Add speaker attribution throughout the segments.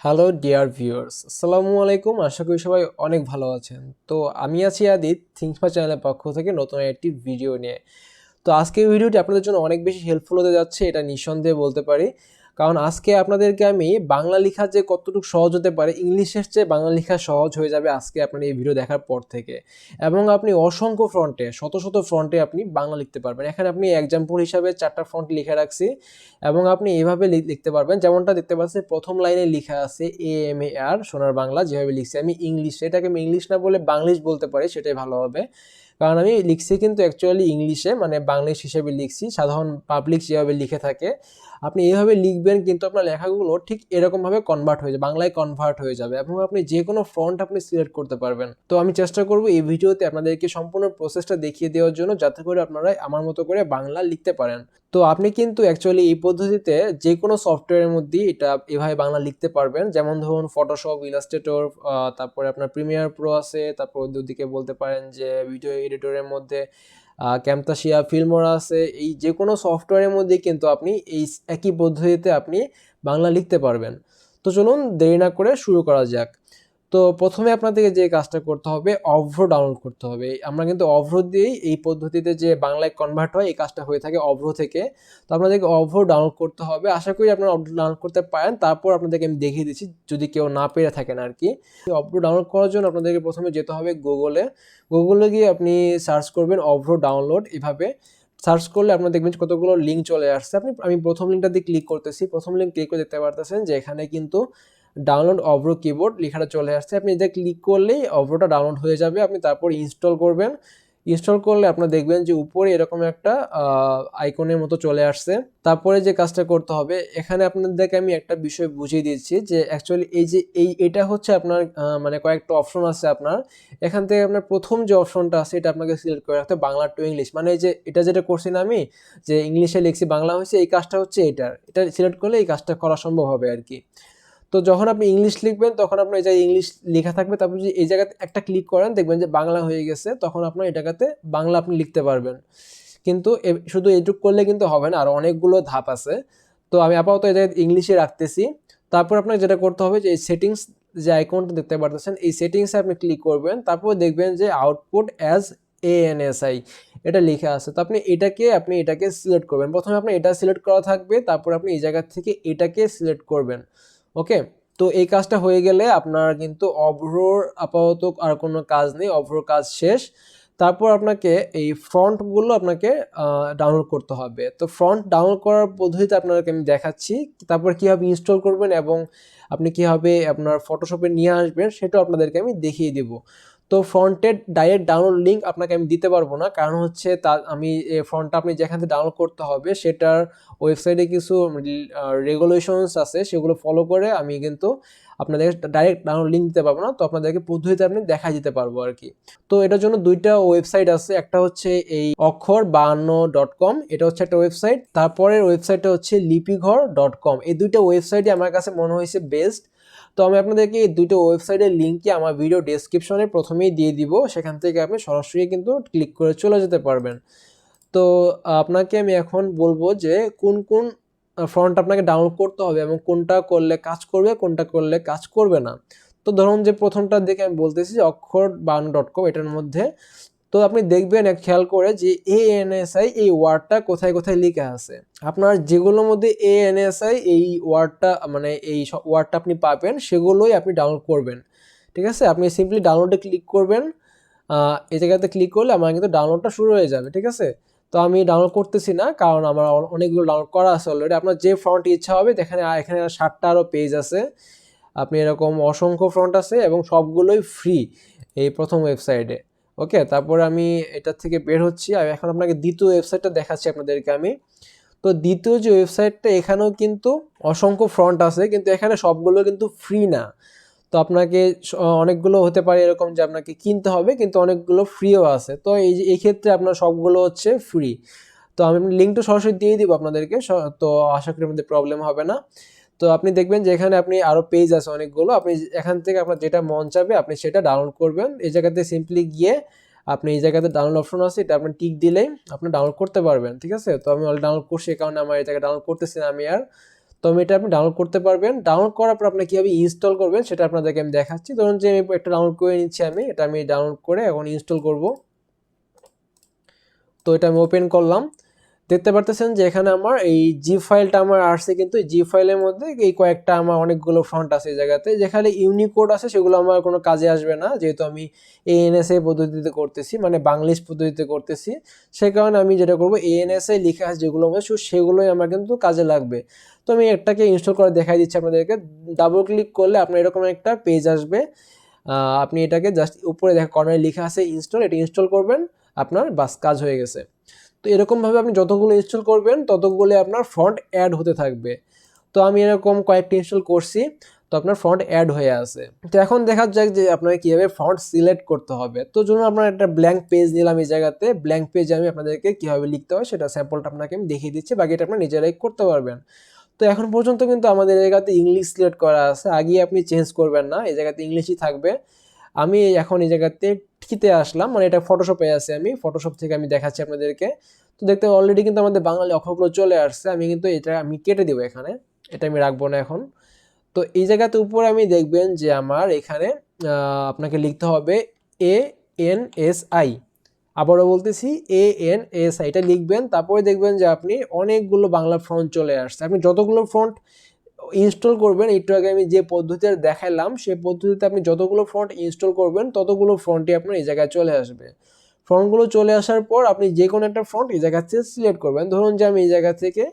Speaker 1: Hello dear viewers, আসসালামু আলাইকুম। আশা করি সবাই অনেক ভালো আছেন। তো আমি আছি আদিত, থিঙ্কস চ্যানেলের পক্ষ থেকে নতুন একটি ভিডিও নিয়ে। তো আজকের ভিডিওটি আপনাদের জন্য অনেক বেশি হেল্পফুল হতে যাচ্ছে, এটা নিঃসন্দেহে বলতে পারি। কারণ আজকে আপনাদেরকে আমি বাংলা লেখা যে কতটুকু সহজ হতে পারে, ইংলিশের চেয়ে বাংলা লেখা সহজ হয়ে যাবে আজকে আপনার এই ভিডিও দেখার পর থেকে। এবং আপনি অসংখ্য ফ্রন্টে, শত শত ফ্রন্টে আপনি বাংলা লিখতে পারবেন। এখানে আপনি এক্সাম্পল হিসাবে 4টা ফ্রন্ট লিখে রাখছি এবং আপনি এভাবে লিখতে পারবেন। যেমনটা দেখতে পাচ্ছেন প্রথম লাইনে লেখা আছে AMAR সোনার বাংলা, যেভাবে লিখছি আমি ইংলিশ, এটাকে আমি ইংলিশ না বলে বাংলিশ বলতে পারি, সেটাই ভালো হবে। কারণ আমি লিখছি কিন্তু অ্যাকচুয়ালি ইংলিশে, মানে বাংলিশ হিসেবে লিখছি, সাধারণ পাবলিক যেভাবে লিখে থাকে আপনি এইভাবে লিখবেন, কিন্তু আপনার লেখাগুলো ঠিক এরকমভাবে কনভার্ট হয়ে যাবে, বাংলায় কনভার্ট হয়ে যাবে এবং আপনি যে কোনো ফন্ট আপনি সিলেক্ট করতে পারবেন। তো আমি চেষ্টা করব এই ভিডিওতে আপনাদেরকে সম্পূর্ণ প্রসেসটা দেখিয়ে দেওয়ার জন্য, যাতে করে আপনারা আমার মতো করে বাংলা লিখতে পারেন। তো আপনি কিন্তু অ্যাকচুয়ালি এই পদ্ধতিতে যে কোনো সফটওয়্যারের মধ্যে এটা এভাবে বাংলা লিখতে পারবেন। যেমন ধরুন ফটোশপ, ইলাস্ট্রেটর, তারপরে আপনার প্রিমিয়ার প্রো আছে, তারপর দুদিকে বলতে পারেন যে ভিডিও এডিটরের মধ্যে ক্যামতাসিয়া, ফিল্মোরা আছে। এই যে কোনো সফটওয়্যারের মধ্যে কিন্তু আপনি এই একই পদ্ধতিতে আপনি বাংলা লিখতে পারবেন। তো চলুন দেরি না করে শুরু করা যাক। তো প্রথমে আপনাদেরকে যে কাজটা করতে হবে, অভ্র ডাউনলোড করতে হবে। আমরা কিন্তু অভ্র দিয়েই এই পদ্ধতিতে যে বাংলায় কনভার্ট হয় এই কাজটা হয়ে থাকে অভ্র থেকে। তো আপনাদেরকে অভ্র ডাউনলোড করতে হবে। আশা করি আপনারা অভ্র ডাউনলোড করতে পারেন। তারপর আপনাদেরকে আমি দেখিয়ে দিচ্ছি যদি কেউ না পেরে থাকেন আর কি। অভ্র ডাউনলোড করার জন্য আপনাদেরকে প্রথমে যেতে হবে গুগলে গিয়ে আপনি সার্চ করবেন অভ্র ডাউনলোড। এভাবে সার্চ করলে আপনারা দেখবেন কতগুলো লিঙ্ক চলে আসছে। আমি প্রথম লিঙ্কটা দিয়ে ক্লিক করতেছি। প্রথম লিঙ্ক ক্লিক করে দেখতে পারতেছেন যে এখানে কিন্তু ডাউনলোড অভ্র কিবোর্ড লেখাটা চলে আসছে। আপনি এটা ক্লিক করলেই অভ্রটা ডাউনলোড হয়ে যাবে। আপনি তারপর ইনস্টল করবেন। ইনস্টল করলে আপনারা দেখবেন যে উপরে এরকম একটা আইকনের মতো চলে আসছে। তারপরে যে কাজটা করতে হবে, এখানে আপনাদেরকে আমি একটা বিষয় বুঝিয়ে দিচ্ছি যে অ্যাকচুয়ালি এই যে এটা হচ্ছে আপনার মানে কয়েকটা অপশন আছে আপনার। এখান থেকে আপনার প্রথম যে অপশনটা আছে এটা আপনাকে সিলেক্ট করে রাখতে হবে, বাংলা টু ইংলিশ। মানে এই যে এটা যেটা করছি না আমি, যে ইংলিশে লিখছি বাংলা হয়েছে, এই কাজটা হচ্ছে এটা সিলেক্ট করলে এই কাজটা করা সম্ভব হবে আর কি। তো যখন আপনি ইংলিশ লিখবেন তখন আপনার এই জায়গায় ইংলিশ লেখা থাকবে, তারপর যদি এই জায়গাতে একটা ক্লিক করেন দেখবেন যে বাংলা হয়ে গেছে, তখন আপনার এই জায়গাতে বাংলা আপনি লিখতে পারবেন। কিন্তু শুধু এইটুক করলে কিন্তু হবে না, আর অনেকগুলো ধাপ আছে। তো আমি আপাতত এই জায়গায় ইংলিশে রাখতেছি। তারপর আপনাকে যেটা করতে হবে যে এই সেটিংস যে আইকনটা দেখতে পারতেছেন, এই সেটিংসে আপনি ক্লিক করবেন। তারপর দেখবেন যে আউটপুট অ্যাজ ANSI এটা লেখা আছে। তো আপনি এটাকে সিলেক্ট করবেন। প্রথমে আপনি এটা সিলেক্ট করা থাকবে, তারপর আপনি এই জায়গা থেকে এটাকে সিলেক্ট করবেন। ওকে, তো এই কাজটা হয়ে গেলে আপনার কিন্তু অভ্রর আপাতত আর কোনো কাজ নেই, অভ্রর কাজ শেষ। তারপর আপনাকে এই ফ্রন্টগুলো আপনাকে ডাউনলোড করতে হবে। তো ফ্রন্ট ডাউনলোড করার পদ্ধতিতে আপনাকে আমি দেখাচ্ছি। তারপর কীভাবে ইনস্টল করবেন এবং আপনি কীভাবে আপনার ফটোশপে নিয়ে আসবেন সেটাও আপনাদেরকে আমি দেখিয়ে দেব। তো ফ্রন্টের ডাইরেক্ট ডাউনলোড লিঙ্ক আপনাকে আমি দিতে পারবো না, কারণ হচ্ছে আমি ফ্রন্টটা আপনি যেখান থেকে ডাউনলোড করতে হবে সেটার ওয়েবসাইটে কিছু রেগুলেশনস আছে, সেগুলো ফলো করে আমি কিন্তু আপনাদের ডাইরেক্ট ডাউনলোড লিঙ্ক দিতে পারবো না। তো আপনাদেরকে পদ্ধতিতে আপনি দেখা দিতে পারবো আর কি। তো এটার জন্য দুইটা ওয়েবসাইট আছে, একটা হচ্ছে এই অক্ষর52.com, এটা হচ্ছে একটা ওয়েবসাইট। তারপরের ওয়েবসাইটটা হচ্ছে লিপিঘর.com। এই দুইটা ওয়েবসাইটই আমার কাছে মনে হয়েছে বেস্ট। তো আমি আপনাদেরকে এই দুটো ওয়েবসাইটের লিঙ্কই আমার ভিডিও ডেসক্রিপশনে প্রথমেই দিয়ে দিব, সেখান থেকে আপনি সরাসরি কিন্তু ক্লিক করে চলে যেতে পারবেন। তো আপনাকে আমি এখন বলবো যে কোন কোন ফন্ট আপনাকে ডাউনলোড করতে হবে এবং কোনটা করলে কাজ করবে, কোনটা করলে কাজ করবে না। তো ধরুন যে প্রথমটা দেখে আমি বলতেছি অক্ষর52.com, এটার মধ্যে তো আপনি দেখবেন খেয়াল করে যে ANSI এই ওয়ার্ডটা কোথায় কোথায় লেখা আছে। আপনার যেগুলোর মধ্যে ANSI এই ওয়ার্ডটা, মানে এই ওয়ার্ডটা আপনি পাবেন, সেগুলোই আপনি ডাউনলোড করবেন। ঠিক আছে, আপনি সিম্পলি ডাউনলোডে ক্লিক করবেন। এই জায়গাতে ক্লিক করলে আমার কিন্তু ডাউনলোডটা শুরু হয়ে যাবে। ঠিক আছে, তো আমি ডাউনলোড করতেছি না, কারণ আমার অনেকগুলো ডাউনলোড করা আছে অলরেডি। আপনার যে ফ্রন্ট ইচ্ছা হবে, এখানে 7টা আরও পেজ আছে, আপনি এরকম অসংখ্য ফ্রন্ট আছে এবং সবগুলোই ফ্রি এই প্রথম ওয়েবসাইটে। ওকে, তারপরে আমি এটা থেকে বের হচ্ছি। আর এখন আপনাকে দ্বিতীয় ওয়েবসাইটটা দেখাচ্ছি আপনাদেরকে আমি। তো দ্বিতীয় যে ওয়েবসাইটটা, এখানেও কিন্তু অসংখ্য ফ্রন্ট আছে, কিন্তু এখানে সবগুলো কিন্তু ফ্রি না। তো আপনাকে অনেকগুলো হতে পারে এরকম যে আপনাকে কিনতে হবে, কিন্তু অনেকগুলো ফ্রিও আছে। তো এই ক্ষেত্রে আপনার সবগুলো হচ্ছে ফ্রি। তো আমি লিঙ্কটা সরাসরি দিয়ে দিব আপনাদেরকে, তো আশা করি আমাদের প্রবলেম হবে না। তো আপনি দেখবেন যে এখানে আপনি আরও পেজ আছে অনেকগুলো, আপনি এখান থেকে আপনার যেটা মন চাবে আপনি সেটা ডাউনলোড করবেন। এই জায়গাতে সিম্পলি গিয়ে আপনি এই জায়গাতে ডাউনলোড অপশন আছে, এটা আপনি টিক দিলেই আপনি ডাউনলোড করতে পারবেন। ঠিক আছে, তো আমি অলরেডি ডাউনলোড করছি, এই কারণে আমার এই জায়গায় ডাউনলোড করতেছি না আমি আর। তো তো এটা আপনি ডাউনলোড করতে পারবেন। ডাউনলোড করার পর আপনি কীভাবে ইনস্টল করবেন সেটা আপনাদেরকে আমি দেখাচ্ছি। ধরুন যে একটা ডাউনলোড করে নিচ্ছি আমি, এটা আমি ডাউনলোড করে এখন ইনস্টল করব। তো এটা আমি ওপেন করলাম। দেখতে পারতেছেন যে এখানে আমার এই জি ফাইলটা আমার আসছে, কিন্তু জি ফাইলের মধ্যে এই কয়েকটা আমার অনেকগুলো ফন্ট আছে এই জায়গাতে। যেখানে ইউনিকোড আছে সেগুলো আমার কোনো কাজে আসবে না, যেহেতু আমি এএনএসএ পদ্ধতিতে করতেছি, মানে বাংলিশ পদ্ধতিতে করতেছি। সেই কারণে আমি যেটা করবো, এএনএসএ লিখা আছে যেগুলো মধ্যে সেগুলোই আমার কিন্তু কাজে লাগবে। তো আমি একটাকে ইনস্টল করে দেখাই দিচ্ছি আপনাদেরকে। ডাবল ক্লিক করলে আপনার এরকম একটা পেজ আসবে। আপনি এটাকে জাস্ট উপরে দেখা কর্নারে লেখা আছে ইনস্টল, এটা ইনস্টল করবেন, আপনার বাস কাজ হয়ে গেছে। তো এরকমভাবে আপনি যতগুলো ইনস্টল করবেন ততগুলো আপনার ফন্ট অ্যাড হতে থাকবে। তো আমি এরকম কয়েকটা ইনস্টল করছি, তো আপনার ফন্ট অ্যাড হয়ে আছে। তো এখন দেখা যাক যে আপনাকে কীভাবে ফন্ট সিলেক্ট করতে হবে। তো জন্য আপনার একটা ব্ল্যাঙ্ক পেজ নিলাম এই জায়গাতে। ব্ল্যাঙ্ক পেজ আমি আপনাদেরকে কীভাবে লিখতে হয় সেটা স্যাম্পলটা আপনাকে আমি দেখিয়ে দিচ্ছি, বাকিটা আপনার নিজেরাই করতে পারবেন। তো এখন পর্যন্ত কিন্তু আমাদের এই জায়গাতে ইংলিশ সিলেক্ট করা আছে, আগে আপনি চেঞ্জ করবেন না, এই জায়গাতে ইংলিশই থাকবে। আমি এখন এই জায়গাতে ঠিতে আসলাম, মানে এটা ফটোশপে আছে, আমি ফটোশপ থেকে আমি দেখাচ্ছি আপনাদেরকে। তো দেখতে অলরেডি কিন্তু আমাদের বাঙালি অক্ষরগুলো চলে আসছে। আমি কিন্তু এটা আমি কেটে দেবো এখানে, এটা আমি রাখবো না এখন। তো এই জায়গাতে উপরে আমি দেখবেন যে আমার এখানে আপনাকে লিখতে হবে ANSI, আবারও বলতেছি ANSI, এটা লিখবেন। তারপরে দেখবেন যে আপনি অনেকগুলো বাংলা ফন্ট চলে আসছে। আপনি যতগুলো ফন্ট ইনস্টল করবেন, একটু আগে আমি যে পদ্ধতিতে দেখালাম সেই পদ্ধতিতে আপনি যতগুলো ফন্ট ইনস্টল করবেন ততগুলো ফন্টই আপনার এই জায়গায় চলে আসবে। ফন্টগুলো চলে আসার পর আপনি যে কোনো একটা ফন্ট এই জায়গা থেকে সিলেক্ট করবেন। ধরুন যে আমি এই জায়গা থেকে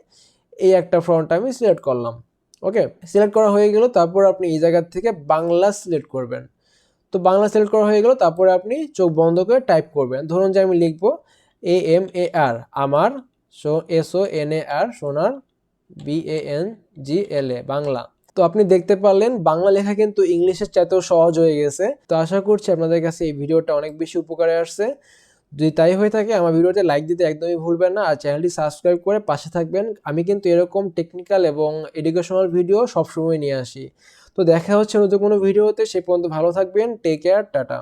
Speaker 1: এই একটা ফন্ট আমি সিলেক্ট করলাম। ওকে, সিলেক্ট করা হয়ে গেল। তারপর আপনি এই জায়গা থেকে বাংলা সিলেক্ট করবেন। তো বাংলা সিলেক্ট করা হয়ে গেল। তারপরে আপনি চোখ বন্ধ করে টাইপ করবেন। ধরুন যে আমি লিখবো AMAR, আমার, SONAR, সোনার, BANGLA, বাংলা। তো আপনি দেখতে পারলেন বাংলা লেখা কিন্তু ইংলিশের চাইতেও সহজ হয়ে গেছে। তো আশা করছি আপনাদের কাছে এই ভিডিওটা অনেক বেশি উপকারে আসছে। যদি তাই হয়ে থাকে আমার ভিডিওতে লাইক দিতে একদমই ভুলবেন না, আর চ্যানেলটি সাবস্ক্রাইব করে পাশে থাকবেন। আমি কিন্তু এরকম টেকনিক্যাল এবং এডুকেশনাল ভিডিও সবসময় নিয়ে আসি। তো দেখা হচ্ছে নতুন কোনো ভিডিওতে, সে পর্যন্ত ভালো থাকবেন। Take care, tata.